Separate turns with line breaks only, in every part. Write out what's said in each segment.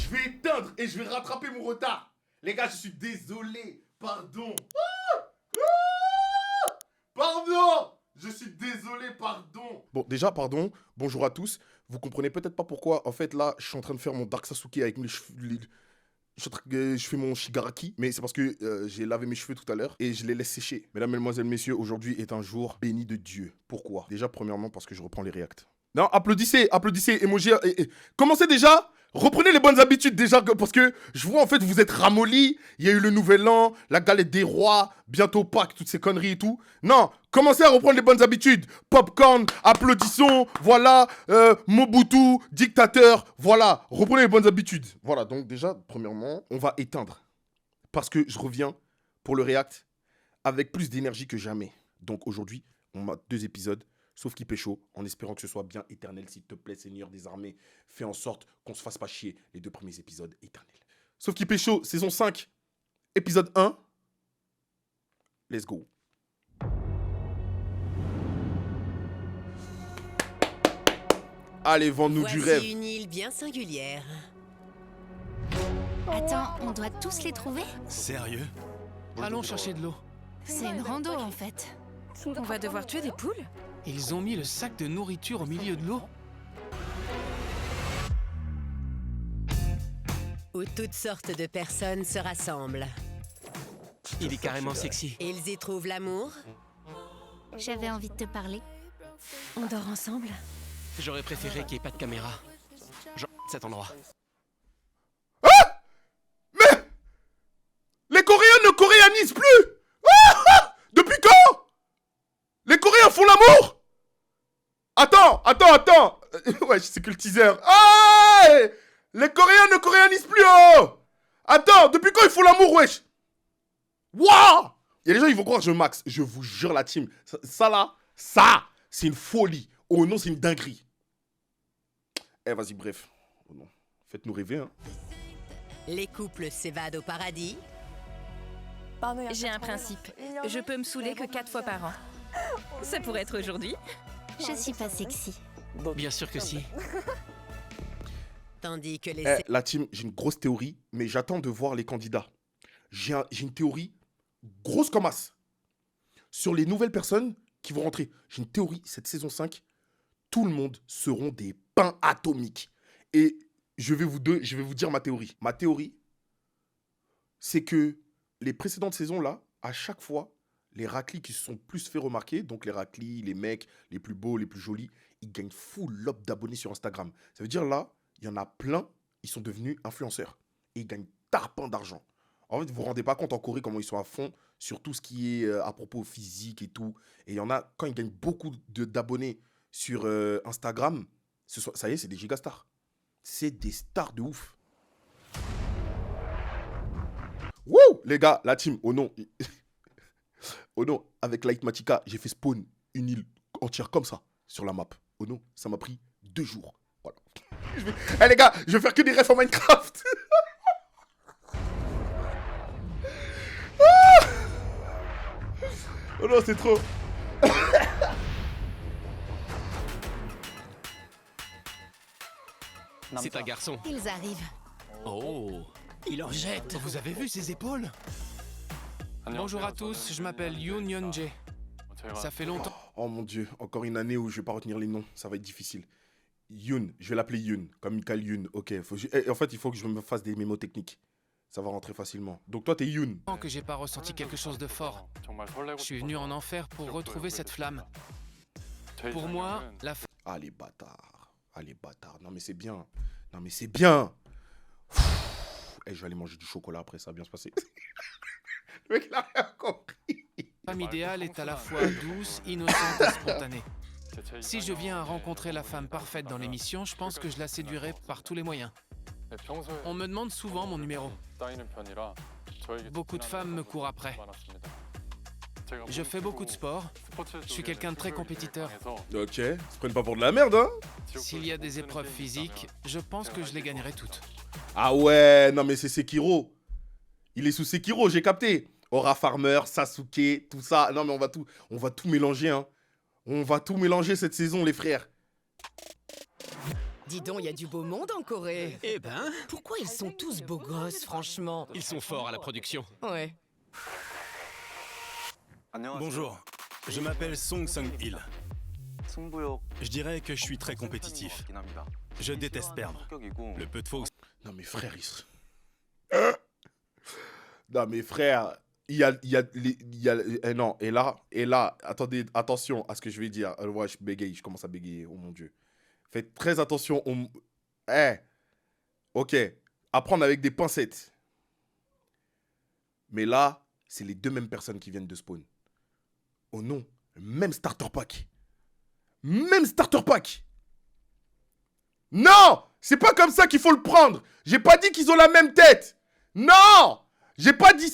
je vais éteindre et je vais rattraper mon retard. Les gars, je suis désolé. Pardon. Pardon. Je suis désolé, pardon. Bon, déjà, pardon. Bonjour à tous. Vous comprenez peut-être pas pourquoi, en fait, là, je suis en train de faire mon Dark Sasuke avec mes cheveux... Je fais mon Shigaraki, mais c'est parce que j'ai lavé mes cheveux tout à l'heure et je les laisse sécher. Mesdames, Mesdemoiselles, Messieurs, aujourd'hui est un jour béni de Dieu. Pourquoi? Déjà, premièrement, parce que je reprends les reacts. Non, applaudissez, applaudissez, emoji. Commencez déjà. Reprenez les bonnes habitudes déjà, parce que je vois en fait vous êtes ramollis. Il y a eu le nouvel an, la galette des rois, bientôt Pâques, toutes ces conneries et tout. Non, commencez à reprendre les bonnes habitudes. Popcorn, applaudissons, voilà, Mobutu, dictateur, voilà. Reprenez les bonnes habitudes. Voilà, donc déjà, premièrement, on va éteindre. Parce que je reviens pour le react avec plus d'énergie que jamais. Donc aujourd'hui, on a 2 épisodes. Sauf qui pécho, en espérant que ce soit bien éternel, s'il te plaît, Seigneur des armées. Fais en sorte qu'on se fasse pas chier les 2 premiers épisodes éternels. Sauf qui pécho, saison 5, épisode 1. Let's go. Allez, vends-nous du rêve.
Voici une île bien singulière.
Attends, on doit tous les trouver?
Sérieux? Allons chercher de l'eau.
C'est une rando en fait.
On va devoir tuer des poules?
Ils ont mis le sac de nourriture au milieu de l'eau.
Où toutes sortes de personnes se rassemblent.
Il est carrément sexy.
Ils y trouvent l'amour.
J'avais envie de te parler.
On dort ensemble?
J'aurais préféré qu'il n'y ait pas de caméra. Genre cet endroit.
Les Coréens ne coréanisent plus. Depuis quand? Les Coréens font l'amour? Attends. Ouais, c'est que le teaser. Ah, les Coréens ne coréanisent plus, oh. Attends, depuis quand ils font l'amour, wesh? Waouh. Il y a des gens, ils vont croire que je max. Je vous jure, la team. Ça, c'est une folie. Oh non, c'est une dinguerie. Eh, vas-y, bref. Oh non. Faites-nous rêver, hein.
Les couples s'évadent au paradis.
J'ai un principe. Je peux me saouler que 4 fois par an. Ça pourrait être aujourd'hui.
Je suis pas sexy.
Bien sûr que si.
Tandis que les...
La team, j'ai une grosse théorie, mais j'attends de voir les candidats. J'ai une théorie grosse comme as. Sur les nouvelles personnes qui vont rentrer. J'ai une théorie, cette saison 5, tout le monde seront des pains atomiques. Et je vais vous dire ma théorie. Ma théorie, c'est que les précédentes saisons, là, à chaque fois, les raclis qui se sont plus fait remarquer, donc les raclis, les mecs les plus beaux, les plus jolis, ils gagnent full lob d'abonnés sur Instagram. Ça veut dire là, il y en a plein, ils sont devenus influenceurs. Et ils gagnent tarpin d'argent. En fait, vous vous rendez pas compte en Corée comment ils sont à fond sur tout ce qui est à propos physique et tout. Et il y en a, quand ils gagnent beaucoup d'abonnés sur Instagram, ça y est, c'est des gigastars. C'est des stars de ouf. Wouh, les gars, la team, oh non. Oh non, avec Light Matika, j'ai fait spawn une île entière comme ça sur la map. Oh non, ça m'a pris 2 jours. Voilà. Eh les gars, je vais faire que des refs en Minecraft. Oh non, c'est trop.
C'est un garçon.
Ils arrivent.
Oh, il en jette. Vous avez vu ses épaules? Bonjour à tous, je m'appelle Yoon Yeon-jae. Ça fait longtemps.
Oh mon dieu, encore une année où je vais pas retenir les noms. Ça va être difficile. Yoon, je vais l'appeler Yoon, comme Michael Yoon. Ok, en fait, il faut que je me fasse des mémotechniques. Ça va rentrer facilement. Donc toi, t'es Yoon.
Que j'ai pas ressenti quelque chose de fort. Je suis venu en enfer pour retrouver cette flamme. Pour moi, la
Ah les bâtards. Ah les bâtards. Non mais c'est bien. Non mais c'est bien. Et je vais aller manger du chocolat après, ça va bien se passer. Le mec, il a rien compris.
femme idéale est à la fois douce, innocente et spontanée. Si je viens à rencontrer la femme parfaite dans l'émission, je pense que je la séduirai par tous les moyens. On me demande souvent mon numéro. Beaucoup de femmes me courent après. Je fais beaucoup de sport. Je suis quelqu'un de très compétiteur.
Ok, se prennent pas pour de la merde, hein.
S'il y a des épreuves physiques, je pense que je les gagnerai toutes.
Ah ouais, non mais c'est Sekiro. Il est sous Sekiro, j'ai capté. Aura Farmer, Sasuke, tout ça. Non mais on va tout mélanger, hein. On va tout mélanger cette saison, les frères.
Dis donc, il y a du beau monde en Corée.
Eh ben,
Pourquoi ils sont tous beaux gosses, franchement?
ils sont forts à la production.
Ouais.
Bonjour, je m'appelle Song Sung-il. Je dirais que je suis très compétitif. Je déteste perdre. Le peu de fois où...
Non, mais frère, Non, mais frère, non, et là, attendez, attention à ce que je vais dire. Ouais, je bégaye, je commence à bégayer, oh mon Dieu. Faites très attention. Ok, à prendre avec des pincettes. Mais là, c'est les deux mêmes personnes qui viennent de spawn. Oh non, même starter pack. Même starter pack. Non, c'est pas comme ça qu'il faut le prendre. J'ai pas dit qu'ils ont la même tête. Non, j'ai pas dit...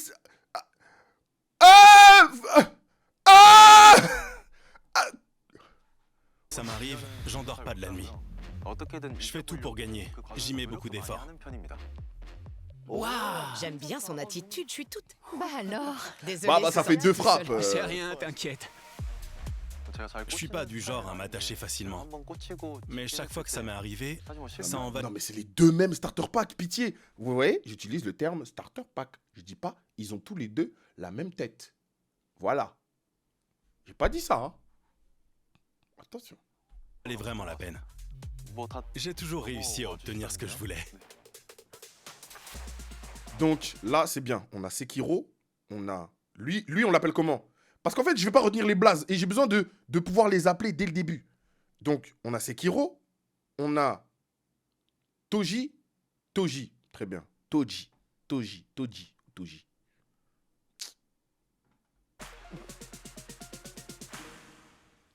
Ça m'arrive, j'endors pas de la nuit. Je fais tout pour gagner. J'y mets beaucoup d'efforts.
Waouh, j'aime bien son attitude, je suis toute...
Bah alors.
Désolée,
Bah, ça
c'est
fait
sorti
deux
tout
frappes.
seul.
C'est rien, t'inquiète.
Je suis pas du genre à m'attacher facilement. Mais chaque fois que ça m'est arrivé, ça en va...
Non, mais c'est les deux mêmes starter pack, pitié. Vous voyez, j'utilise le terme starter pack. Je dis pas, ils ont tous les deux la même tête. Voilà. J'ai pas dit ça, hein. Attention.
valait vraiment la peine. J'ai toujours réussi à obtenir ce que je voulais.
Donc là, c'est bien. On a Sekiro, on a... Lui on l'appelle comment? Parce qu'en fait, je vais pas retenir les blazes et j'ai besoin de pouvoir les appeler dès le début. Donc, on a Sekiro, on a Toji. Très bien. Toji.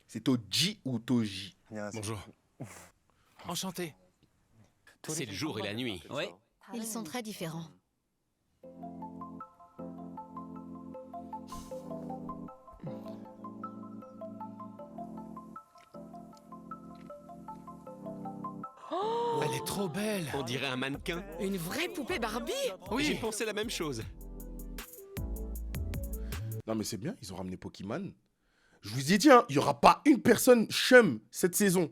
C'est Toji ou Toji?
Bonjour.
Enchanté.
C'est le jour et la nuit. Ouais.
Ils sont très différents.
Elle est trop belle.
On dirait un mannequin.
Une vraie poupée Barbie?
Oui, j'ai pensé la même chose.
Non mais c'est bien, ils ont ramené Pokémon. Je vous ai dit, hein, il n'y aura pas une personne chum cette saison.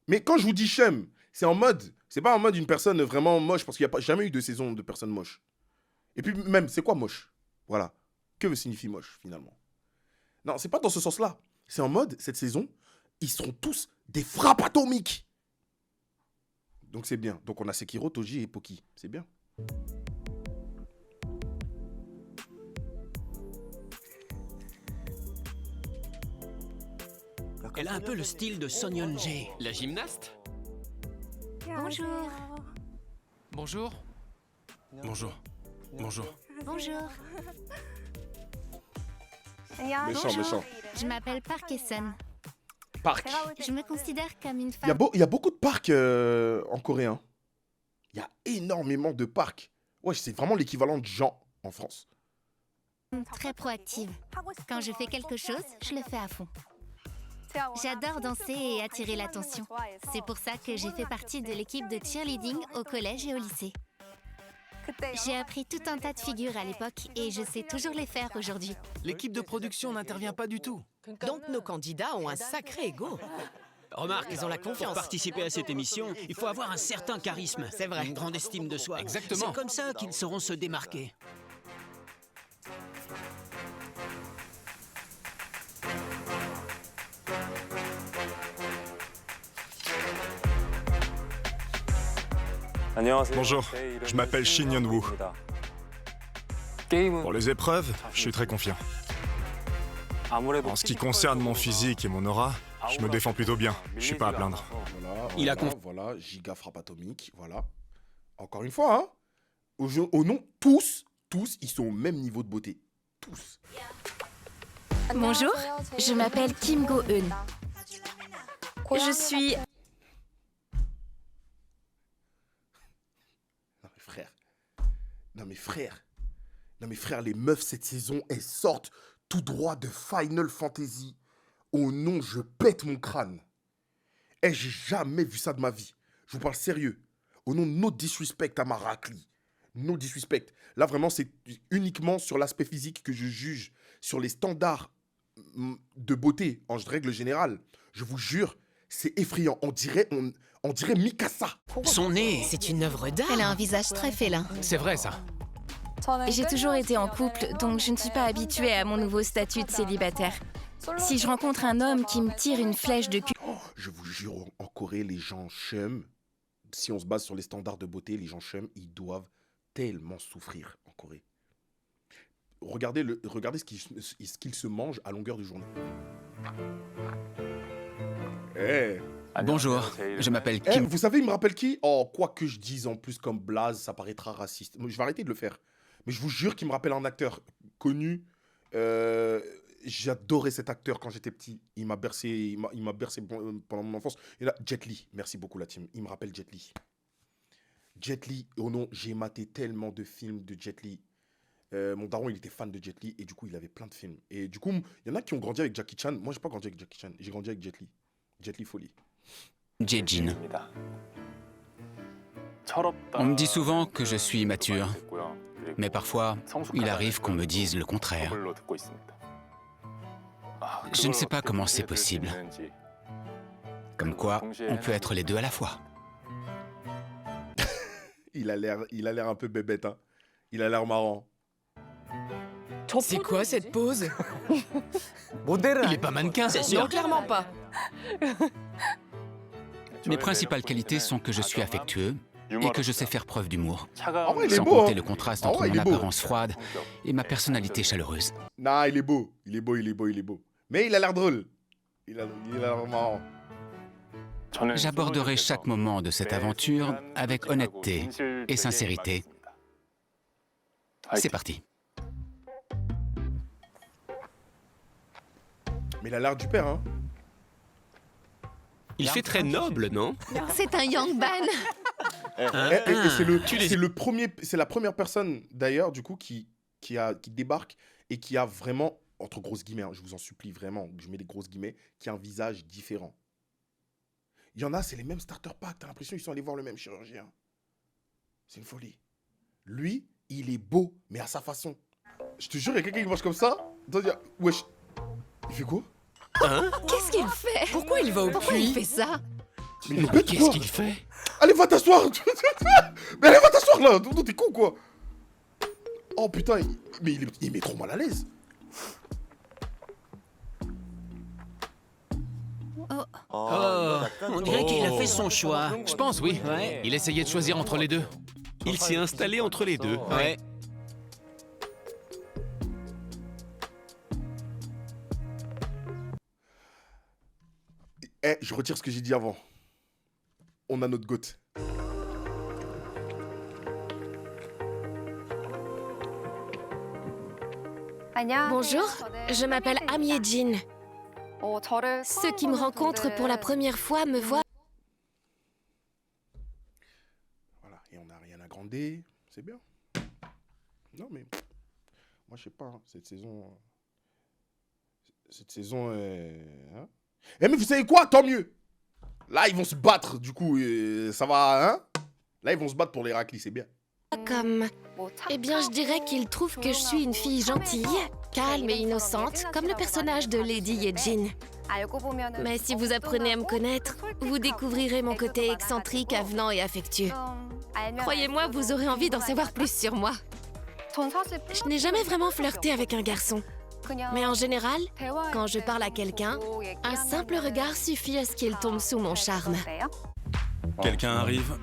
Mais quand je vous dis chum, c'est en mode... C'est pas en mode une personne vraiment moche, parce qu'il n'y a jamais eu de saison de personnes moches. Et puis même, c'est quoi moche? Voilà. Que signifie moche, finalement? Non, c'est pas dans ce sens-là. C'est en mode, cette saison, ils seront tous des frappes atomiques. Donc c'est bien. Donc on a Sekiro, Toji et Poki. C'est bien.
Elle a un peu le style de Son Yeon-jae. La gymnaste?
Bonjour.
Bonjour.
Bonjour. Bonjour.
Bonjour.
Méchant, méchant.
Je m'appelle Park Essen.
Parc.
Je me considère comme une
Il y a
femme
il y a beaucoup de parcs en coréen. Il y a énormément de parcs. Ouais, c'est vraiment l'équivalent de Jean en France.
très proactive. Quand je fais quelque chose, je le fais à fond. J'adore danser et attirer l'attention. C'est pour ça que j'ai fait partie de l'équipe de cheerleading au collège et au lycée. J'ai appris tout un tas de figures à l'époque et je sais toujours les faire aujourd'hui.
L'équipe de production n'intervient pas du tout.
Donc nos candidats ont un sacré ego.
Remarque,
Ils ont la confiance.
pour participer à cette émission, il faut avoir un certain charisme.
C'est vrai.
Une grande estime de soi.
Exactement.
C'est comme ça qu'ils sauront se démarquer.
Bonjour, je m'appelle Shin Yeon-woo. Pour les épreuves, je suis très confiant. En ce qui concerne mon physique et mon aura, je me défends plutôt bien. Je suis pas à plaindre.
Voilà, voilà, giga frappe atomique, voilà. Encore une fois, hein. Au nom, tous, ils sont au même niveau de beauté. Tous.
Bonjour, je m'appelle Kim Go-eun. Je suis...
Non mais frère, les meufs cette saison, elles sortent tout droit de Final Fantasy. Oh non, je pète mon crâne. Eh, j'ai jamais vu ça de ma vie. Je vous parle sérieux. Oh non, no disrespect à ma raclie. No disrespect. Là, vraiment, c'est uniquement sur l'aspect physique que je juge. Sur les standards de beauté, en règle générale. Je vous jure, c'est effrayant. On dirait Mikasa.
Son nez.
C'est une œuvre d'art.
Elle a un visage très félin.
C'est vrai, ça.
J'ai toujours été en couple, donc je ne suis pas habituée à mon nouveau statut de célibataire. Si je rencontre un homme qui me tire une flèche de cul...
Oh, je vous jure, en Corée, les gens chum, si on se base sur les standards de beauté, les gens chum, ils doivent tellement souffrir en Corée. Regardez ce qu'ils se mangent à longueur de journée.
Bonjour, je m'appelle Kim.
Vous savez, il me rappelle qui? Oh, quoi que je dise en plus comme blaze, ça paraîtra raciste. Je vais arrêter de le faire. Mais je vous jure qu'il me rappelle un acteur connu. J'adorais cet acteur quand j'étais petit. Il m'a bercé, pendant mon enfance. Et là, Jet Li. Merci beaucoup, la team. Il me rappelle Jet Li. Jet Li, oh non, j'ai maté tellement de films de Jet Li. Mon daron, il était fan de Jet Li et du coup, il avait plein de films. Et du coup, il y en a qui ont grandi avec Jackie Chan. Moi, j'ai pas grandi avec Jackie Chan. J'ai grandi avec Jet Li. Jet Li folie.
Jae-jin. On me dit souvent que je suis immature, mais parfois, il arrive qu'on me dise le contraire. Je ne sais pas comment c'est possible. Comme quoi, on peut être les deux à la fois.
Il a l'air un peu bébête, hein. Il a l'air marrant.
C'est quoi cette pose?
Il est pas mannequin.
Non, clairement pas.
Mes principales qualités sont que je suis affectueux et que je sais faire preuve d'humour.
En vrai, il est
Sans
beau,
compter
hein.
le contraste
Ah
entre
ouais, il
mon
est beau.
apparence froide et ma personnalité chaleureuse.
Non, il est beau. Il est beau. Mais il a l'air drôle. Il a l'air marrant.
J'aborderai chaque moment de cette aventure avec honnêteté et sincérité. C'est parti.
Mais il a l'air du père, hein.
Il fait très noble, non?
C'est un Yangban.
Et c'est la première personne, d'ailleurs, du coup, qui débarque et qui a vraiment, entre grosses guillemets, hein, je vous en supplie vraiment, je mets des grosses guillemets, qui a un visage différent. Il y en a, c'est les mêmes starter packs, t'as l'impression qu'ils sont allés voir le même chirurgien. C'est une folie. Lui, il est beau, mais à sa façon. Je te jure, il y a quelqu'un qui marche comme ça. Wesh, il fait quoi?
Hein?
Qu'est-ce qu'il fait?
Pourquoi il va au
Pourquoi il
puits?
fait ça?
Mais il est bête,
Qu'est-ce qu'il fait?
Allez, va t'asseoir. Mais allez, va t'asseoir là. T'es con, quoi. Oh putain, mais il met trop mal à l'aise.
On dirait qu'il a fait son choix.
Je pense, oui.
Ouais.
Il essayait de choisir entre les deux.
Il s'est installé entre les deux. Ouais.
Je retire ce que j'ai dit avant. On a notre goth.
Bonjour, je m'appelle Am Ye-jin. Ceux qui me rencontrent pour la première fois me voient...
Voilà, et on n'a rien à grandir. C'est bien. Non, mais... Moi, je sais pas, hein, cette saison... Hein. Eh, mais vous savez quoi? Tant mieux. Là, ils vont se battre, du coup. Ça va, hein? Là, ils vont se battre pour les raclis, c'est bien.
comme... Eh bien, je dirais qu'ils trouvent que je suis une fille gentille, calme et innocente, comme le personnage de Lady Ye-jin. Mais si vous apprenez à me connaître, vous découvrirez mon côté excentrique, avenant et affectueux. Croyez-moi, vous aurez envie d'en savoir plus sur moi. Je n'ai jamais vraiment flirté avec un garçon. Mais en général, quand je parle à quelqu'un, un simple regard suffit à ce qu'il tombe sous mon charme.
Quelqu'un arrive.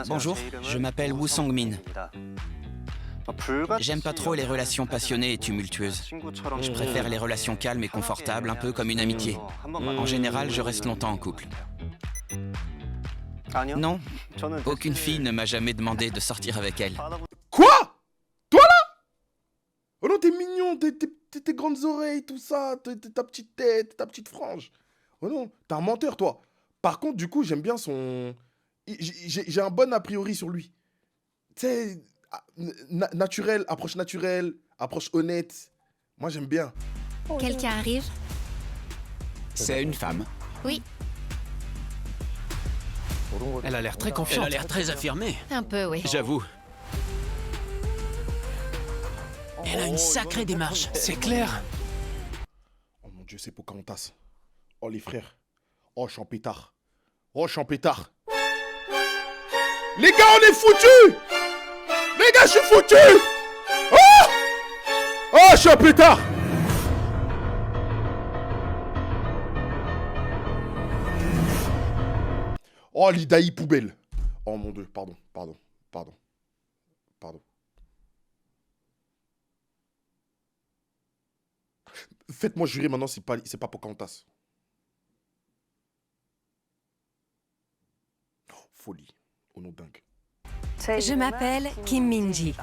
Bonjour, je m'appelle Woo Sang-min. J'aime pas trop les relations passionnées et tumultueuses. Je préfère les relations calmes et confortables, un peu comme une amitié. En général, je reste longtemps en couple. Non, aucune fille ne m'a jamais demandé de sortir avec elle.
Quoi? Toi là? Oh non, t'es mignon, tes grandes oreilles, tout ça, ta petite tête, ta petite frange. Oh non, t'es un menteur, toi. Par contre, du coup, j'aime bien son... J'ai un bon a priori sur lui. Tu sais, naturel, approche honnête. Moi, j'aime bien.
Quelqu'un arrive?
C'est une femme.
Oui.
Elle a l'air très confiante.
Elle a l'air très affirmée.
Un peu, oui.
J'avoue.
Elle a une sacrée démarche. C'est clair.
Oh mon Dieu, c'est Pocahontas. Oh les frères. Oh, je suis en pétard. Oh, je suis en pétard. Les gars, on est foutus. Les gars, je suis foutu. Oh, oh, je suis en pétard. Oh, l'Idaï poubelle. Oh mon Dieu, pardon. Faites-moi jurer maintenant, c'est pas Pocahontas. Oh, folie. Au nom dingue.
Je m'appelle Kim Min-ji.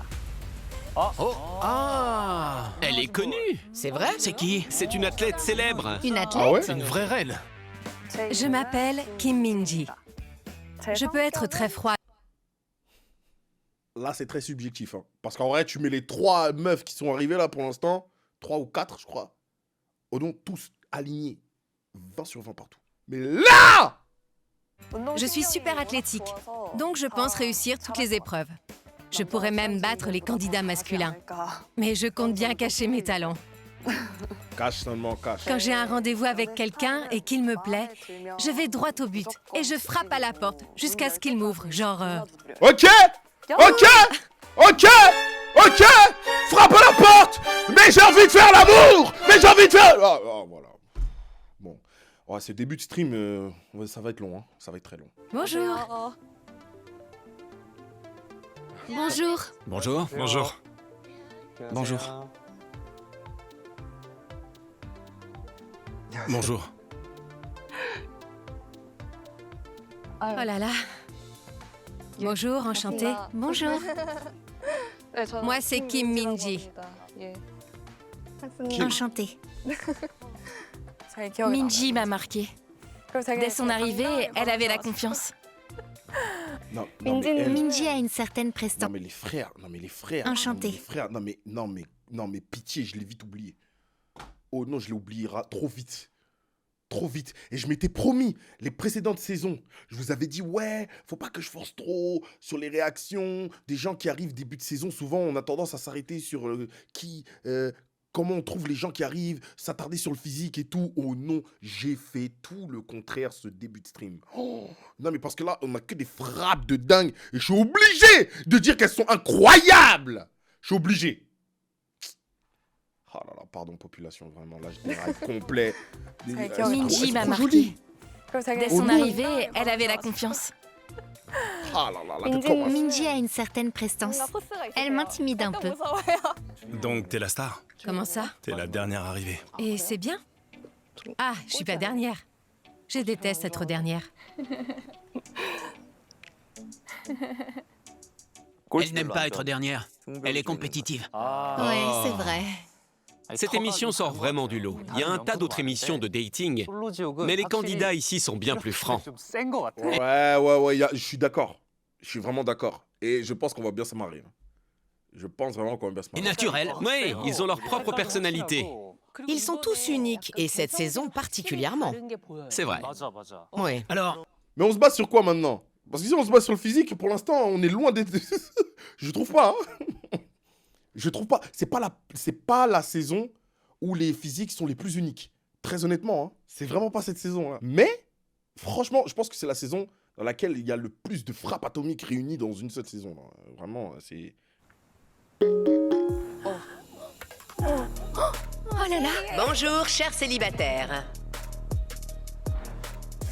Oh, ah,
Elle est connue.
c'est vrai?
C'est qui? C'est une athlète célèbre.
Une athlète?
Ah ouais?
C'est une vraie reine.
Je m'appelle Kim Min-ji. Je peux être très froid.
Là, c'est très subjectif. Hein. Parce qu'en vrai, tu mets les 3 meufs qui sont arrivées là pour l'instant. 3 ou 4, je crois. Au nom, tous alignés. 20 sur 20 partout. Mais là!
Je suis super athlétique, donc je pense réussir toutes les épreuves. Je pourrais même battre les candidats masculins. Mais je compte bien cacher mes talents.
Cache seulement, cache.
Quand j'ai un rendez-vous avec quelqu'un et qu'il me plaît, je vais droit au but et je frappe à la porte jusqu'à ce qu'il m'ouvre. Genre...
Ok! Ok! Ok! Ok! Frappe à la porte! Mais j'ai envie de faire l'amour! Mais j'ai envie de faire... Ah, voilà. Bon. Ouais, ce début de stream, ça va être long. Hein. Ça va être très long.
Bonjour.
Bonjour.
Bonjour. Bonjour.
Bonjour.
Bonjour.
Oh là là. Bonjour, enchantée.
Bonjour.
Moi, c'est Kim Min-ji.
Enchantée.
Min-ji m'a marqué. Dès son arrivée, elle avait la confiance.
Non, mais elle-
Min-ji a une certaine prestance.
Non mais les frères,
Enchanté.
Non mais pitié, je l'ai vite oublié. Oh non, je l'ai oublié trop vite. Trop vite. Et je m'étais promis, les précédentes saisons, je vous avais dit, ouais, faut pas que je force trop sur les réactions des gens qui arrivent début de saison. Souvent, on a tendance à s'arrêter sur comment on trouve les gens qui arrivent, s'attarder sur le physique et tout. Oh non, j'ai fait tout le contraire ce début de stream. Oh, non mais parce que là, on a que des frappes de dingue. Et je suis obligé de dire qu'elles sont incroyables. Je suis obligé. Oh là là, pardon population, vraiment, là je déraille complet.
Min-ji m'a marqué. Dès son arrivée, elle avait la confiance.
Ah là là, là, comment...
Min-ji a une certaine prestance. Elle m'intimide un peu.
Donc t'es la star?
Comment ça?
T'es la dernière arrivée.
Et c'est bien? Ah, je suis pas dernière. Je déteste être dernière.
Elle n'aime pas être dernière. Elle est compétitive.
Ouais, c'est vrai.
Cette émission sort vraiment du lot. Il y a un tas d'autres émissions de dating, mais les candidats ici sont bien plus francs.
Ouais, je suis d'accord. Je suis vraiment d'accord. Et je pense qu'on va bien se marier. Je pense vraiment qu'on va bien se
Et
marier.
naturel.
Oui, ils ont leur propre personnalité.
Ils sont tous uniques, et cette saison particulièrement.
C'est vrai.
Ouais. Alors,
Mais on se base sur quoi maintenant? Parce que si on se base sur le physique, pour l'instant, on est loin d'être... Je trouve pas, hein. Je trouve pas. C'est pas la saison où les physiques sont les plus uniques. Très honnêtement, hein. C'est vraiment pas cette saison-là. Mais, franchement, je pense que c'est la saison dans laquelle il y a le plus de frappes atomiques réunies dans une seule saison. Là. Vraiment, c'est...
Oh là là!
Bonjour, chers célibataires.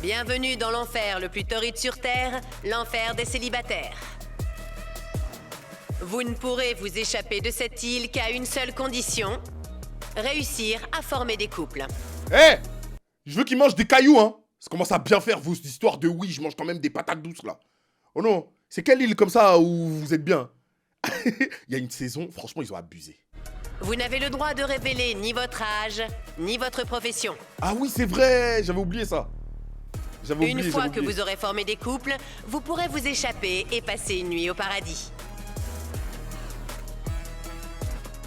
Bienvenue dans l'enfer le plus torride sur Terre, l'enfer des célibataires. Vous ne pourrez vous échapper de cette île qu'à une seule condition, réussir à former des couples.
Hé! Je veux qu'ils mangent des cailloux, hein! Ça commence à bien faire vos histoires de oui, je mange quand même des patates douces, là. Oh non! C'est quelle île comme ça où vous êtes bien? Il y a une saison, franchement, ils ont abusé.
Vous n'avez le droit de révéler ni votre âge, ni votre profession.
Ah oui, c'est vrai! J'avais oublié ça.
Une fois que vous aurez formé des couples, vous pourrez vous échapper et passer une nuit au paradis.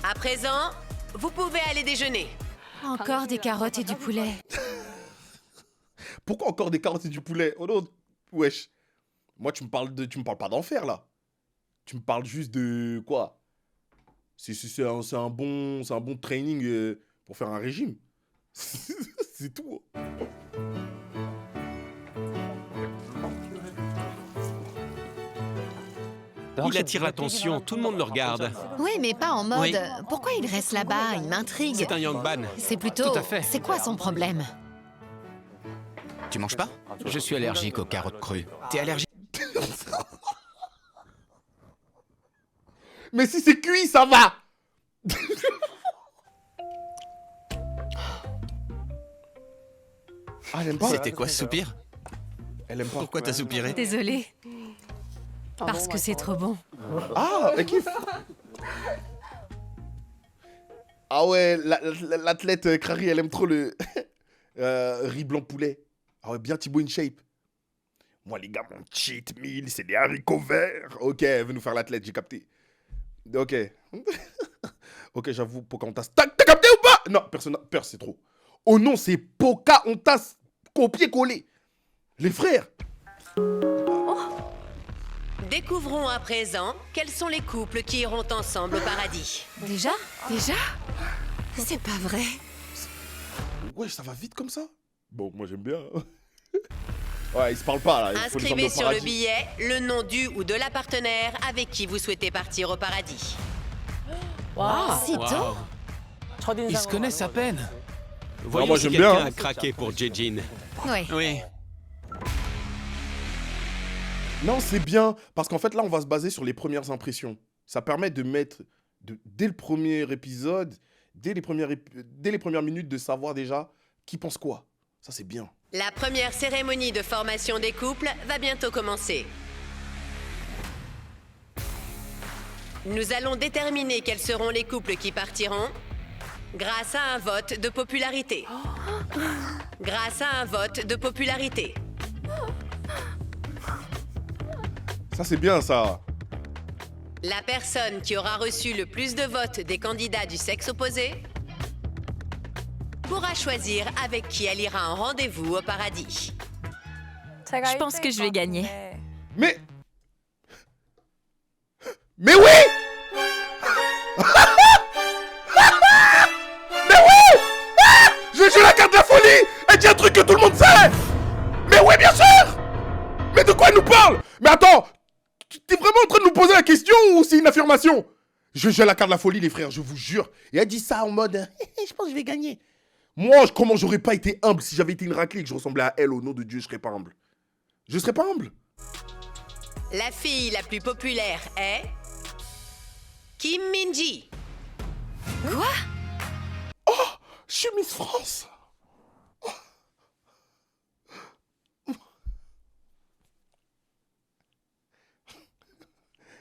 À présent, vous pouvez aller déjeuner.
Encore des carottes et du poulet.
Pourquoi encore des carottes et du poulet? Oh non, wesh. Moi, tu me parles pas d'enfer, là. Tu me parles juste de... quoi? C'est un bon training pour faire un régime. C'est tout.
Il attire l'attention, tout le monde le regarde.
Oui, mais pas en mode
Oui.
pourquoi il reste là-bas, il m'intrigue.
C'est un Yangban.
C'est plutôt
Tout à fait.
c'est quoi son problème?
Tu manges pas?
Je suis allergique aux carottes crues.
T'es allergique?
Mais si c'est cuit, ça va. Ah, elle aime pas.
C'était quoi ce soupir?
Elle aime pas.
Pourquoi t'as soupiré?
Désolée. Parce que c'est trop bon.
Ah, elle kiffe. Ah ouais, l'athlète Crary, elle aime trop le riz blanc poulet. Ah ouais, bien Thibaut in shape. Moi, les gars, mon cheat meal, c'est des haricots verts. Ok, elle veut nous faire l'athlète, j'ai capté. Ok. Ok, j'avoue, Pocahontas. T'as capté ou pas? Non, personne. C'est trop. Oh non, c'est Pocahontas copier-coller. Les frères.
Découvrons à présent quels sont les couples qui iront ensemble au paradis.
Déjà? C'est pas vrai.
Ouais, ça va vite comme ça. Bon, moi j'aime bien. Ouais, ils se parlent pas là. Il faut les emmener
Inscrivez
au
sur le
paradis.
billet le nom du ou de la partenaire avec qui vous souhaitez partir au paradis.
Si tôt?
Ils se connaissent à peine.
Voyons
moi,
si
j'aime
quelqu'un
bien, hein.
a craqué pour Jejin.
Oui.
Oui.
Non, c'est bien. Parce qu'en fait, là, on va se baser sur les premières impressions. Ça permet de mettre, dès le premier épisode, dès les premières minutes, de savoir déjà qui pense quoi. Ça, c'est bien.
La première cérémonie de formation des couples va bientôt commencer. Nous allons déterminer quels seront les couples qui partiront grâce à un vote de popularité. Grâce à un vote de popularité.
Ça, c'est bien, ça.
La personne qui aura reçu le plus de votes des candidats du sexe opposé pourra choisir avec qui elle ira en rendez-vous au paradis.
Je pense que je vais gagner.
Mais oui. Mais oui. Je joue la carte de la folie. Elle dit un truc que tout le monde sait. Mais oui, bien sûr. Mais de quoi elle nous parle? Mais attends, t'es vraiment en train de nous poser la question ou c'est une affirmation? Je joue la carte de la folie, les frères, je vous jure. Et elle dit ça en mode je pense que je vais gagner. Moi, comment j'aurais pas été humble si j'avais été une raclée et que je ressemblais à elle, au nom de Dieu, je serais pas humble. Je serais pas humble.
La fille la plus populaire est Kim Min-ji.
Quoi?
Oh, je suis Miss France.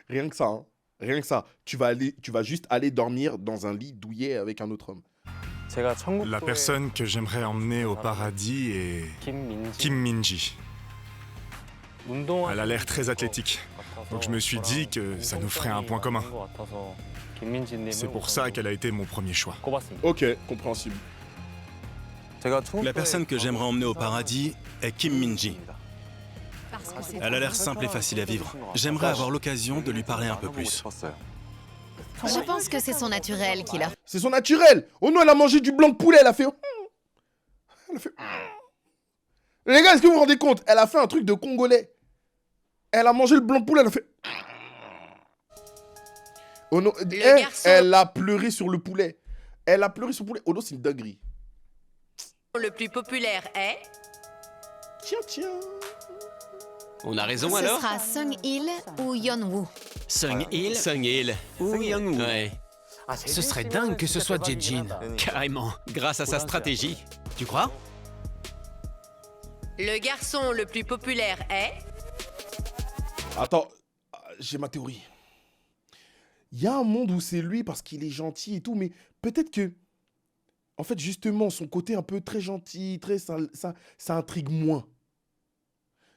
Rien que ça, hein. Rien que ça. Tu vas juste aller dormir dans un lit douillet avec un autre homme.
La personne que j'aimerais emmener au paradis est Kim Min-ji. Elle a l'air très athlétique. Donc je me suis dit que ça nous ferait un point commun. C'est pour ça qu'elle a été mon premier choix.
Ok, compréhensible.
La personne que j'aimerais emmener au paradis est Kim Min-ji. Elle a l'air simple et facile à vivre. J'aimerais avoir l'occasion de lui parler un peu plus.
Je pense que c'est son naturel qui l'a.
C'est son naturel. Oh non, elle a mangé du blanc de poulet, elle a fait... Elle a fait... Les gars, est-ce que vous vous rendez compte? Elle a fait un truc de Congolais. Elle a mangé le blanc de poulet, elle a fait... Oh non, elle a pleuré sur le poulet. Elle a pleuré sur le poulet. Oh non, c'est une dinguerie.
Le plus populaire est...
Tiens.
On a raison
Ce
alors?
sera Sung-il ou Yeon-woo.
Sung-il ou Yeon-woo. Ouais.
Ce serait dingue que ce soit Jejin.
Carrément, grâce à sa stratégie.
Tu crois?
Le garçon le plus populaire est...
Attends, j'ai ma théorie. Il y a un monde où c'est lui parce qu'il est gentil et tout, mais peut-être que... En fait, justement, son côté un peu très gentil, ça intrigue moins.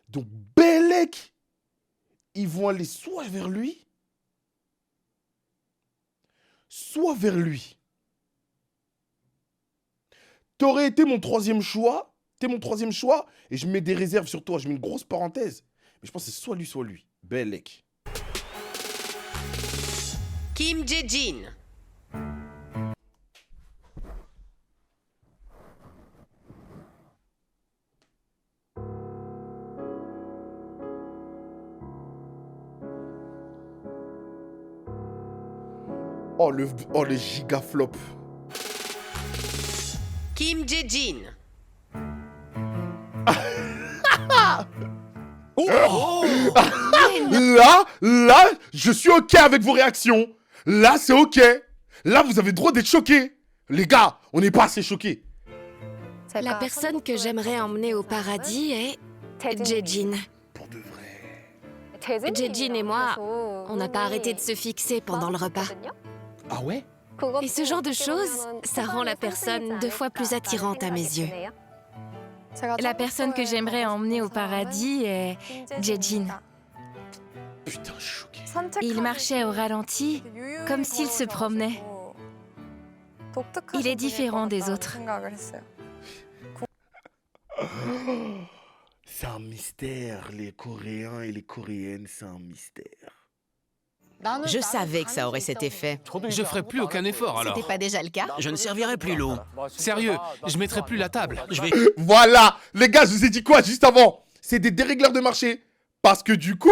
Donc, Bellec, ils vont aller soit vers lui, soit vers lui. T'aurais été mon troisième choix, t'es mon troisième choix, et je mets des réserves sur toi, je mets une grosse parenthèse. Mais je pense que c'est soit lui, Bellec.
Kim Jae-jin.
Oh, le giga flop.
Kim Jae-jin.
Là, je suis OK avec vos réactions. Là, c'est OK. Là, vous avez le droit d'être choqués. Les gars, on n'est pas assez choqués.
La personne que j'aimerais emmener au paradis est Jae-jin.
Pour de vrai.
Jae-jin et moi, on n'a pas arrêté de se fixer pendant le repas.
Ah ouais?
Et ce genre de choses, ça rend la personne 2 fois plus attirante à mes yeux.
La personne que j'aimerais emmener au paradis est Jae-jin.
Putain, je suis choqué.
Il marchait au ralenti, comme s'il se promenait. Il est différent des autres.
C'est un mystère, les Coréens et les Coréennes, c'est un mystère.
Je savais que ça aurait cet effet.
Je ferai plus aucun effort alors.
C'était pas déjà le cas?
Je ne servirai plus l'eau.
Sérieux, je mettrai plus la table. Je vais...
Voilà, les gars, je vous ai dit quoi juste avant? C'est des dérégleurs de marché. Parce que du coup,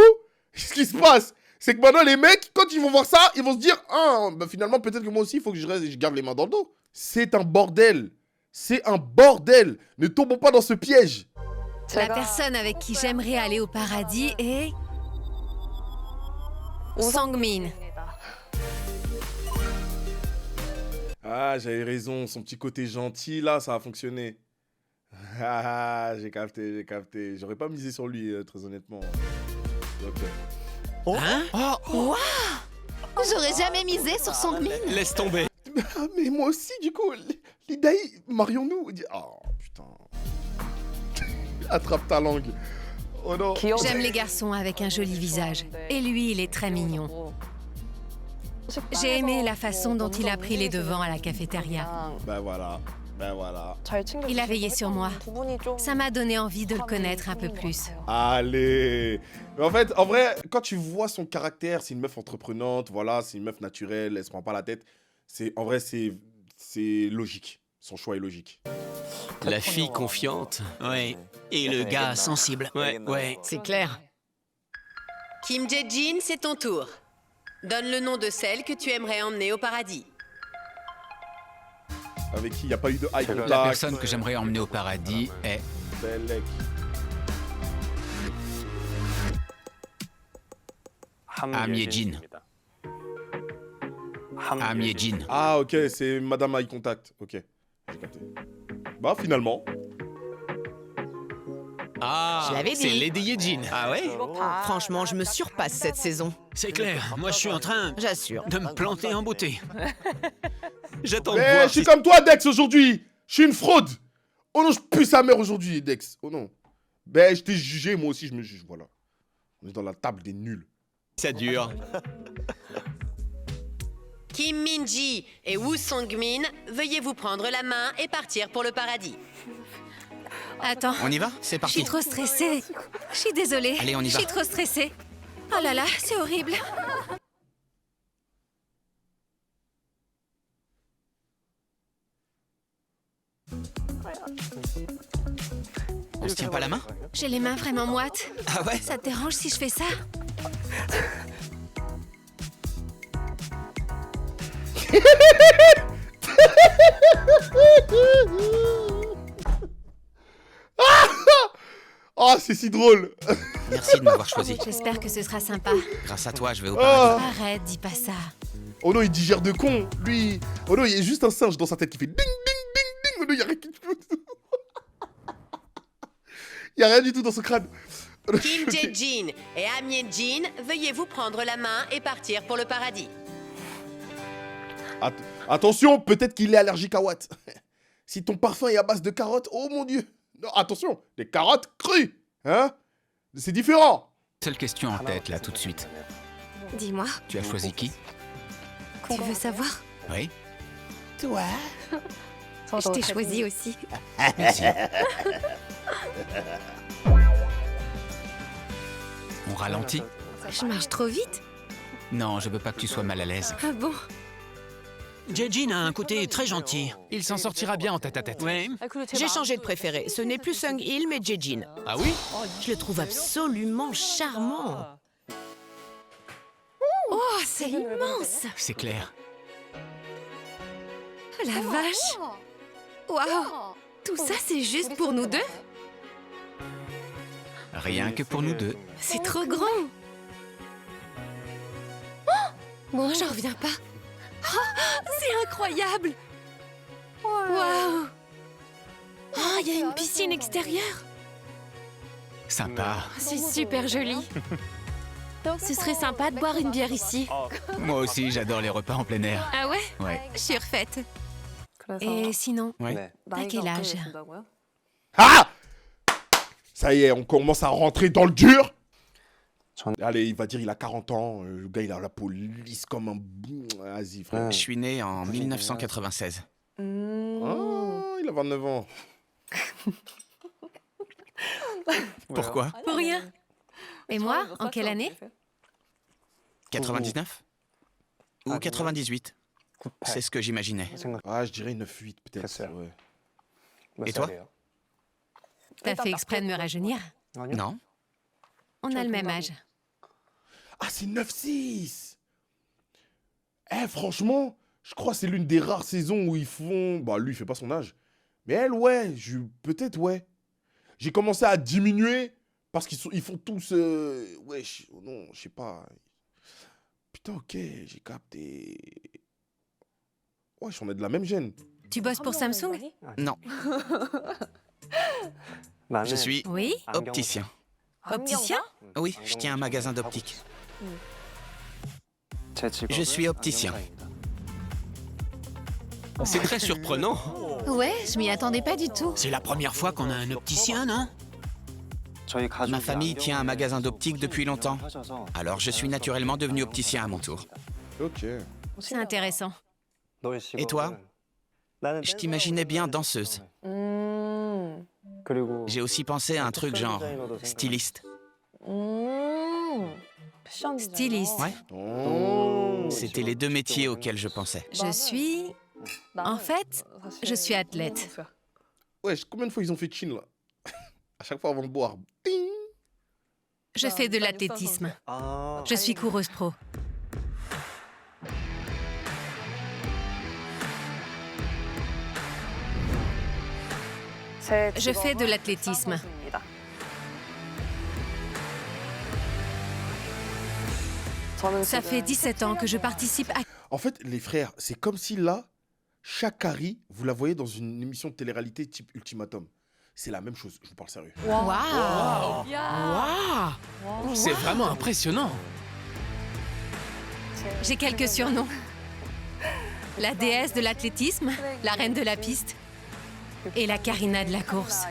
ce qui se passe, c'est que maintenant les mecs, quand ils vont voir ça, ils vont se dire, ah, bah finalement peut-être que moi aussi, il faut que je garde les mains dans le dos. C'est un bordel. C'est un bordel. Ne tombons pas dans ce piège.
La personne avec qui j'aimerais aller au paradis est... Sang-min.
Ah, j'avais raison. Son petit côté gentil, là, ça a fonctionné. Ah, j'ai capté. J'aurais pas misé sur lui, très honnêtement. Ok.
Oh. Hein?
Waouh! J'aurais jamais misé sur Sang-min.
Laisse tomber.
Mais moi aussi, du coup. L'Idaï, marions-nous. Oh, putain. Attrape ta langue. Oh non.
J'aime les garçons avec un joli visage. Et lui, il est très mignon. J'ai aimé la façon dont il a pris les devants à la cafétéria.
Ben voilà.
Il a veillé sur moi. Ça m'a donné envie de le connaître un peu plus.
Allez. Mais en vrai, quand tu vois son caractère, c'est une meuf entreprenante, voilà, c'est une meuf naturelle, elle se prend pas la tête. En vrai, c'est logique. Son choix est logique.
La fille confiante.
Ouais. Et le gars sensible.
Ouais. C'est clair.
Kim Jae-jin, c'est ton tour. Donne le nom de celle que tu aimerais emmener au paradis.
Avec qui il n'y a pas eu de eye contact.
La personne que j'aimerais emmener au paradis est... Hamye-jin. Hamye-jin.
Ah ok, c'est Madame Eye Contact. Ok, j'ai capté. Bah finalement.
Ah, je l'avais dit.
C'est Lady Ye-jin.
Ah ouais? Franchement, je me surpasse cette saison.
C'est clair, moi je suis en train...
J'assure.
...de me planter en beauté.
J'attends de
Mais
voir
je suis comme toi, Dex, aujourd'hui. Je suis une fraude. Oh non, je pue sa mère aujourd'hui, Dex. Oh non. Ben, je t'ai jugé, moi aussi, je me juge, voilà. On est dans la table des nuls.
Ça dure.
Kim Min-ji et Woo Sang-min, veuillez vous prendre la main et partir pour le paradis.
Attends.
On y va? C'est
Je
parti.
suis trop stressée. Je suis désolée.
Allez, on y va.
Je suis trop stressée. Oh là là, c'est horrible.
On se tient pas la main?
J'ai les mains vraiment moites.
Ah ouais?
Ça te dérange si je fais ça?
Oh, c'est si drôle.
Merci de m'avoir choisi.
J'espère que ce sera sympa.
Grâce à toi, je vais au paradis.
Arrête, dis pas ça.
Oh non, il digère de con. Lui. Oh non, il y a juste un singe dans sa tête qui fait ding, ding, ding, ding. Oh non, il y a rien qui... Il y a rien du tout dans son crâne.
Kim Jae-jin et Hamye-jin, veuillez vous prendre la main et partir pour le paradis.
Attention, peut-être qu'il est allergique à Watt. Si ton parfum est à base de carottes, oh mon Dieu. Non, attention, des carottes crues, hein? C'est différent.
Seule question en tête, là, tout de suite.
Dis-moi,
Tu as choisi qui?
tu veux savoir?
Oui.
Toi?
Je t'ai choisi aussi.
Merci. On ralentit?
Je marche trop vite?
Non, je veux pas que tu sois mal à l'aise.
Ah bon?
Jae-jin a un côté très gentil.
Il s'en sortira bien en tête-à-tête.
Ouais. J'ai changé de préféré. Ce n'est plus Sung-il, mais Jae-jin.
Ah oui?
Je le trouve absolument charmant.
Oh, c'est immense!
C'est clair.
La vache! Waouh! Tout ça, c'est juste pour nous deux?
Rien que pour nous deux.
C'est trop grand! Oh, j'en reviens pas. Oh, c'est incroyable! Waouh! Oh, il y a une piscine extérieure!
Sympa.
C'est super joli. Ce serait sympa de boire une bière ici.
Moi aussi, j'adore les repas en plein air.
Ah ouais?
Ouais.
Je suis refaite. Et sinon,
Ouais.
t'as quel âge?
Ah! Ça y est, on commence à rentrer dans le dur. Allez, il va dire il a 40 ans. Le gars, il a la peau lisse comme un... Vas-y, frère.
Je suis né en 1996.
Oh, il a 29 ans.
Pourquoi?
Pour rien. Et moi, en quelle année?
99? Ou 98? C'est ce que j'imaginais.
Ah, je dirais 9-8 peut-être. Ouais.
Et toi?
T'as fait exprès de me rajeunir?
Non.
On a le même âge.
Ah, c'est 9-6. Eh, franchement, je crois que c'est l'une des rares saisons où ils font... Bah, lui, il fait pas son âge. Mais elle, ouais, peut-être, ouais. J'ai commencé à diminuer parce qu'ils font tous... Ouais, non, je sais pas. Putain, ok, j'ai capté. Ouais, on est de la même gêne.
Tu bosses pour Samsung?
Non. Je suis
Oui?
opticien.
Opticien?
Oui, je tiens un magasin d'optique. Je suis opticien.
C'est très surprenant.
Ouais, je m'y attendais pas du tout.
C'est la première fois qu'on a un opticien, non?
Ma famille tient un magasin d'optique depuis longtemps. Alors je suis naturellement devenu opticien à mon tour.
Ok.
C'est intéressant.
Et toi? Je t'imaginais bien danseuse. J'ai aussi pensé à un truc genre styliste.
Styliste.
Ouais. C'était les deux métiers auxquels je pensais.
Je suis... En fait, je suis athlète.
Ouais, combien de fois ils ont fait chin, là? À chaque fois avant de boire. Ding.
Je fais de l'athlétisme. Je suis coureuse pro. Je fais de l'athlétisme. Ça fait 17 ans que je participe à...
En fait, les frères, c'est comme si là, Sha'Carri, vous la voyez dans une émission de télé-réalité type Ultimatum. C'est la même chose, je vous parle sérieux.
Waouh!
Wow. C'est vraiment impressionnant.
J'ai quelques surnoms. La déesse de l'athlétisme, la reine de la piste et la Karina de la course.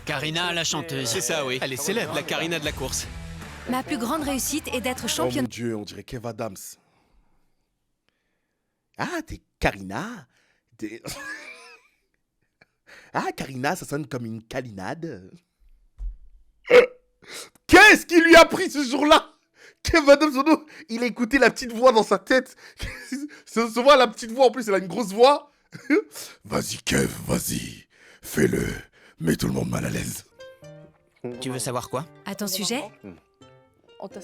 Karina, la chanteuse.
C'est ça, oui. Elle est célèbre, la Karina de la course.
Ma plus grande réussite est d'être
Oh
championne.
mon Dieu, on dirait Kev Adams. Ah, t'es Karina? Ah, Karina, ça sonne comme une calinade. Qu'est-ce qu'il lui a pris ce jour-là? Kev Adams, il a écouté la petite voix dans sa tête. Se voit la petite voix, en plus, elle a une grosse voix. Vas-y, Kev, vas-y. Fais-le. Mets tout le monde mal à l'aise.
Tu veux savoir quoi?
À ton sujet?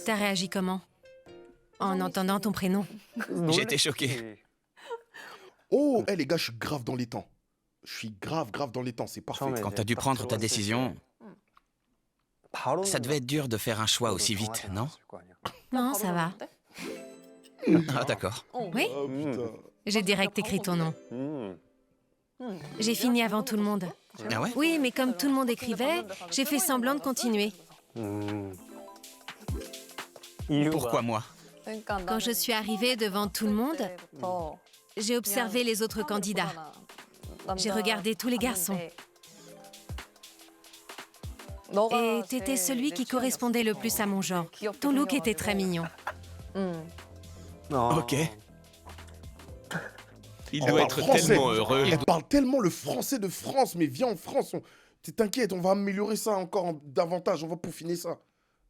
T'as réagi comment? En entendant ton prénom?
J'étais choqué.
Oh, les gars, je suis grave dans les temps. Je suis grave dans les temps, c'est parfait.
Quand t'as dû prendre ta décision, ça devait être dur de faire un choix aussi vite, non?
Non, ça va.
Ah, d'accord.
Oui?
Oh, putain.
J'ai direct écrit ton nom. J'ai fini avant tout le monde.
Ah ouais?
Oui, mais comme tout le monde écrivait, j'ai fait semblant de continuer.
Pourquoi moi?
Quand je suis arrivée devant tout le monde, j'ai observé les autres candidats. J'ai regardé tous les garçons. Et t'étais celui qui correspondait le plus à mon genre. Ton look était très mignon.
Ok.
Il doit être tellement heureux.
Elle parle tellement le français de France, mais viens en France. T'inquiète, on va améliorer ça encore davantage, on va peaufiner ça.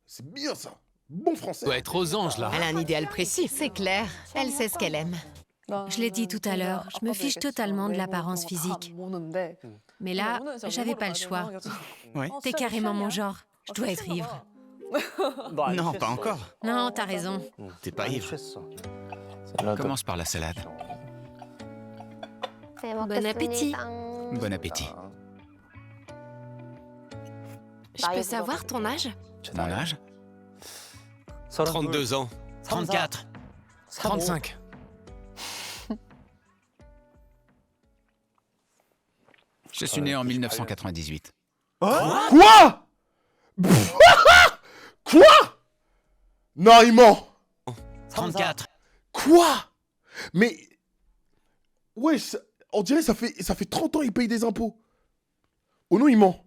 C'est bien ça. Bon français.
Doit être aux anges, là.
Elle a un idéal précis.
C'est clair, elle sait ce qu'elle aime. Je l'ai dit tout à l'heure, je me fiche totalement de l'apparence physique. Mais là, j'avais pas le choix.
Ouais.
T'es carrément mon genre. Je dois être ivre.
Non, pas encore.
Non, t'as raison.
T'es pas ivre. Commence par la salade.
Bon appétit.
Bon appétit.
Je peux savoir ton âge?
Mon âge?
32 ans.
34.
35.
Je suis né en 1998.
Quoi? Quoi? Non, il ment.
34.
Quoi? Mais... Ouais, on dirait ça fait 30 ans qu'il paye des impôts. Oh non, il ment.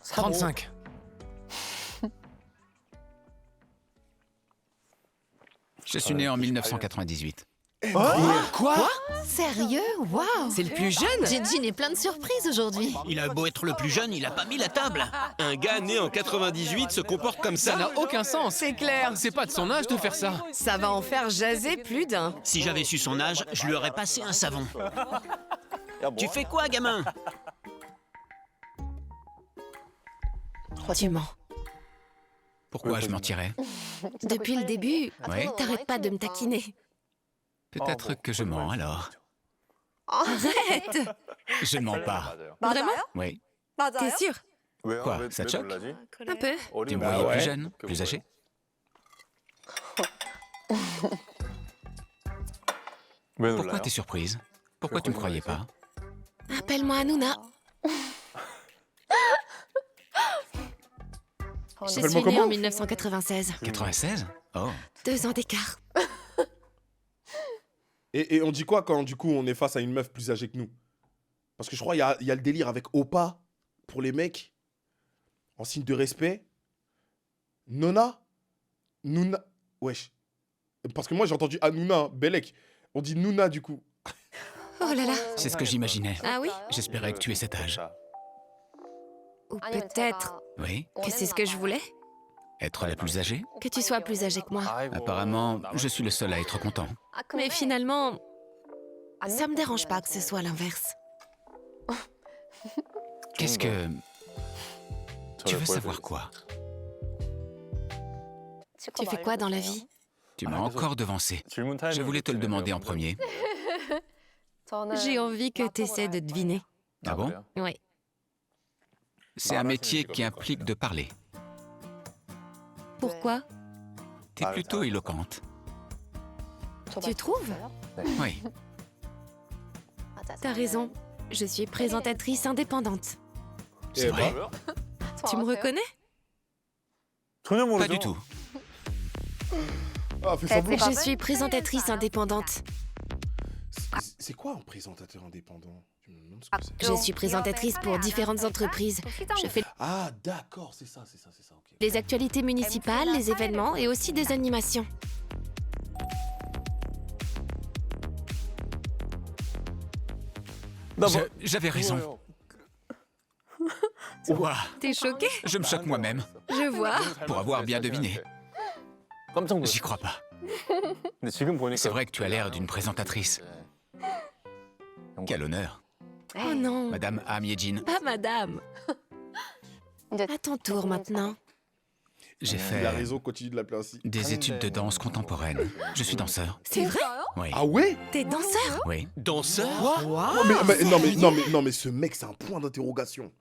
35.
Je suis né en 1998.
Quoi?
Sérieux? Waouh!
C'est le plus jeune.
Jin est plein de surprises aujourd'hui.
Il a beau être le plus jeune, il a pas mis la table.
Un gars né en 98 se comporte comme
Ça
ça.
n'a aucun sens.
C'est clair.
C'est pas de son âge de faire ça.
Ça va en faire jaser plus d'un.
Si j'avais su son âge, je lui aurais passé un savon. Tu fais quoi, gamin?
Tu mens.
Pourquoi je mentirais?
Depuis le début,
Oui.
t'arrêtes pas de me taquiner.
Peut-être que je mens alors.
Arrête!
Je ne mens pas.
Vraiment?
Oui.
T'es sûr?
Quoi, ça te choque?
Un peu.
Tu me voyais plus jeune, plus âgé? Pourquoi t'es surprise? Pourquoi tu me croyais pas?
Appelle-moi Hanouna. Je suis
Appelle-moi
née
comment?
en 1996.
96? Oh.
2 ans d'écart.
Et on dit quoi quand, du coup, on est face à une meuf plus âgée que nous? Parce que je crois qu'il y a le délire avec Oppa, pour les mecs, en signe de respect. Nona? Nouna? Wesh. Parce que moi, j'ai entendu Hanouna, hein, Belek. On dit Nouna, du coup.
Oh là là.
C'est ce que j'imaginais.
Ah oui?
J'espérais que tu aies cet âge.
Ou peut-être
Oui?
que c'est ce que je voulais?
Être la plus âgée?
Que tu sois plus âgé que moi.
Apparemment, je suis le seul à être content.
Mais finalement, ça me dérange pas que ce soit l'inverse.
Qu'est-ce que... Tu veux savoir quoi?
Tu fais quoi dans la vie?
Tu m'as encore devancé. Je voulais te le demander en premier.
J'ai envie que t'essaies de deviner.
Ah bon?
Oui.
C'est un métier qui implique de parler.
Pourquoi?
T'es plutôt éloquente.
Tu trouves?
Oui.
T'as raison. Je suis présentatrice indépendante.
C'est vrai?
Tu me reconnais?
Pas du tout.
Ah, fais semblant.
Je suis présentatrice indépendante.
C'est quoi un présentateur indépendant? Je me demande ce que c'est.
Je suis présentatrice pour différentes entreprises. Je fais
Ah, d'accord, c'est ça, ok.
les actualités municipales, les événements et aussi des animations.
J'avais raison. Ouah,
T'es choquée?
je me choque moi-même.
Je vois.
Pour avoir bien deviné. J'y crois pas. C'est vrai que tu as l'air d'une présentatrice. Quel honneur.
Oh non,
Madame Amiejin,
pas madame. À ton tour maintenant.
j'ai
Il a
fait
raison, continue de l'appeler ainsi.
des études de danse contemporaine. Je suis danseur.
C'est vrai?
Oui.
Ah ouais?
T'es danseur?
Oui.
Danseur?
Non mais ce mec, c'est un point d'interrogation.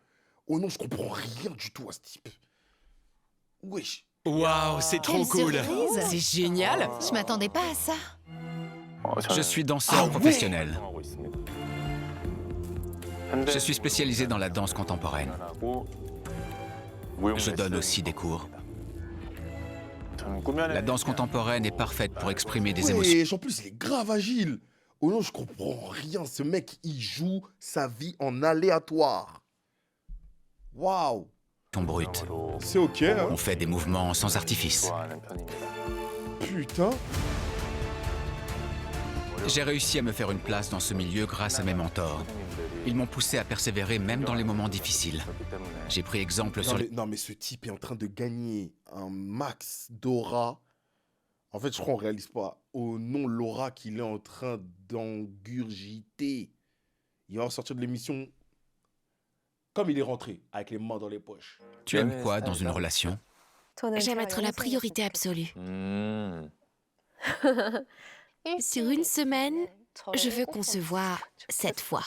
Oh non, je comprends rien du tout à ce type. Wesh.
Waouh, c'est trop cool.
Surprise.
C'est génial.
Je m'attendais pas à ça.
Je suis danseur professionnel. Je suis spécialisé dans la danse contemporaine. Je donne aussi des cours. La danse contemporaine est parfaite pour exprimer des émotions.
Et en plus, il est grave agile. Oh non, je comprends rien. Ce mec, il joue sa vie en aléatoire. Waouh.
Brutes.
C'est ok, hein.
On fait des mouvements sans artifice.
Putain.
J'ai réussi à me faire une place dans ce milieu grâce à mes mentors. Ils m'ont poussé à persévérer même dans les moments difficiles. J'ai pris exemple sur...
Non mais ce type est en train de gagner un max d'aura. En fait, je crois qu'on réalise pas au nom l'aura qu'il est en train d'engurgiter. Il va sortir de l'émission comme il est rentré, avec les mains dans les poches.
Tu aimes quoi dans une relation?
J'aime être la priorité absolue. Sur une semaine, je veux qu'on se voit 7 fois.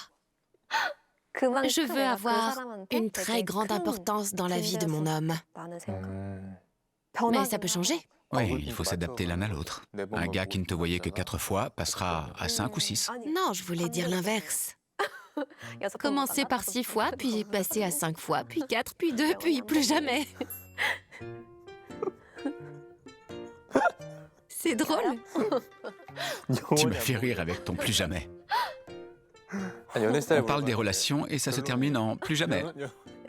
Je veux avoir une très grande importance dans la vie de mon homme. Mais ça peut changer.
Oui, il faut s'adapter l'un à l'autre. Un gars qui ne te voyait que 4 fois passera à 5 ou 6.
Non, je voulais dire l'inverse. Commencer par 6 fois, puis passer à 5 fois, puis 4, puis 2, puis plus jamais. C'est drôle.
Tu m'as fait rire avec ton plus jamais. On parle des relations et ça se termine en plus jamais.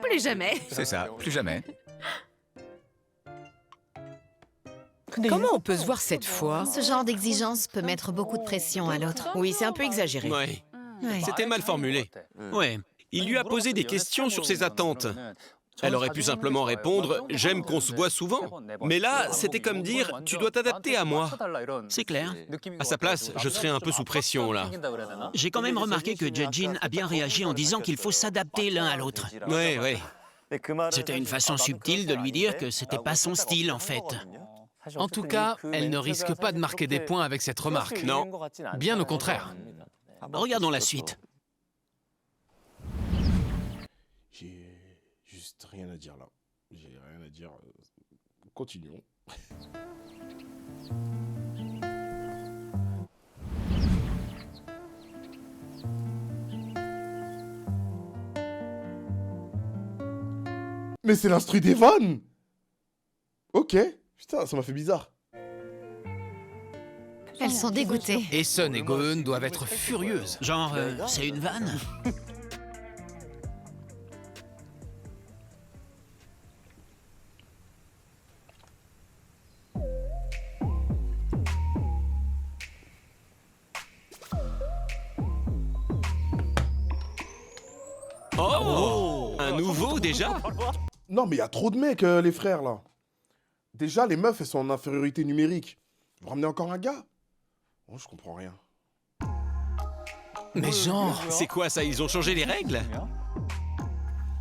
Plus jamais.
C'est ça, plus jamais.
Comment on peut se voir 7 fois?
Ce genre d'exigence peut mettre beaucoup de pression à l'autre.
Oui, c'est un peu exagéré.
Ouais.
Ouais.
C'était mal formulé. Ouais. Il lui a posé des questions sur ses attentes. Elle aurait pu simplement répondre « J'aime qu'on se voit souvent ». Mais là, c'était comme dire « Tu dois t'adapter à moi ».
C'est clair.
À sa place, je serais un peu sous pression, là.
J'ai quand même remarqué que Jejin a bien réagi en disant qu'il faut s'adapter l'un à l'autre.
Ouais, ouais.
C'était une façon subtile de lui dire que c'était pas son style, en fait.
En tout cas, elle ne risque pas de marquer des points avec cette remarque.
Non.
Bien au contraire.
Regardons la suite.
J'ai juste rien à dire là. J'ai rien à dire. Continuons. Mais c'est l'instru d'Evan. Ok. Putain, ça m'a fait bizarre.
Elles sont dégoûtées.
Et Sun et Go-eun doivent être furieuses.
Genre, c'est une vanne?
Oh, un nouveau déjà?
Non, mais il y a trop de mecs, les frères, là. Déjà, les meufs, elles sont en infériorité numérique. Vous ramenez encore un gars? Oh, je comprends rien.
Mais genre, c'est quoi ça? Ils ont changé les règles?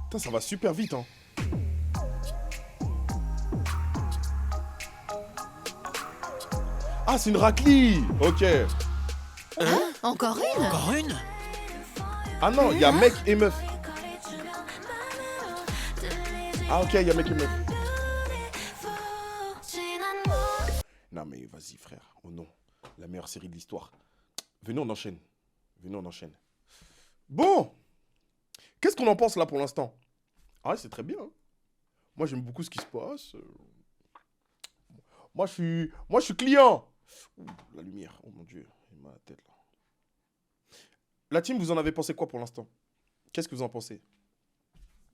Putain, ça va super vite, hein. Ah, c'est une raclie. Ok.
Hein? Encore une?
Encore une?
Ah non, il y a mec et meuf. Ah ok, il y a mec et meuf. Non mais vas-y frère, oh non. La meilleure série de l'histoire. Venez, on enchaîne. Venez, on enchaîne. Bon. Qu'est-ce qu'on en pense là pour l'instant? Ah ouais, c'est très bien. Hein. Moi j'aime beaucoup ce qui se passe. Moi je suis client. Ouh, la lumière, oh mon dieu, il m'a la tête là. La team, vous en avez pensé quoi pour l'instant? Qu'est-ce que vous en pensez?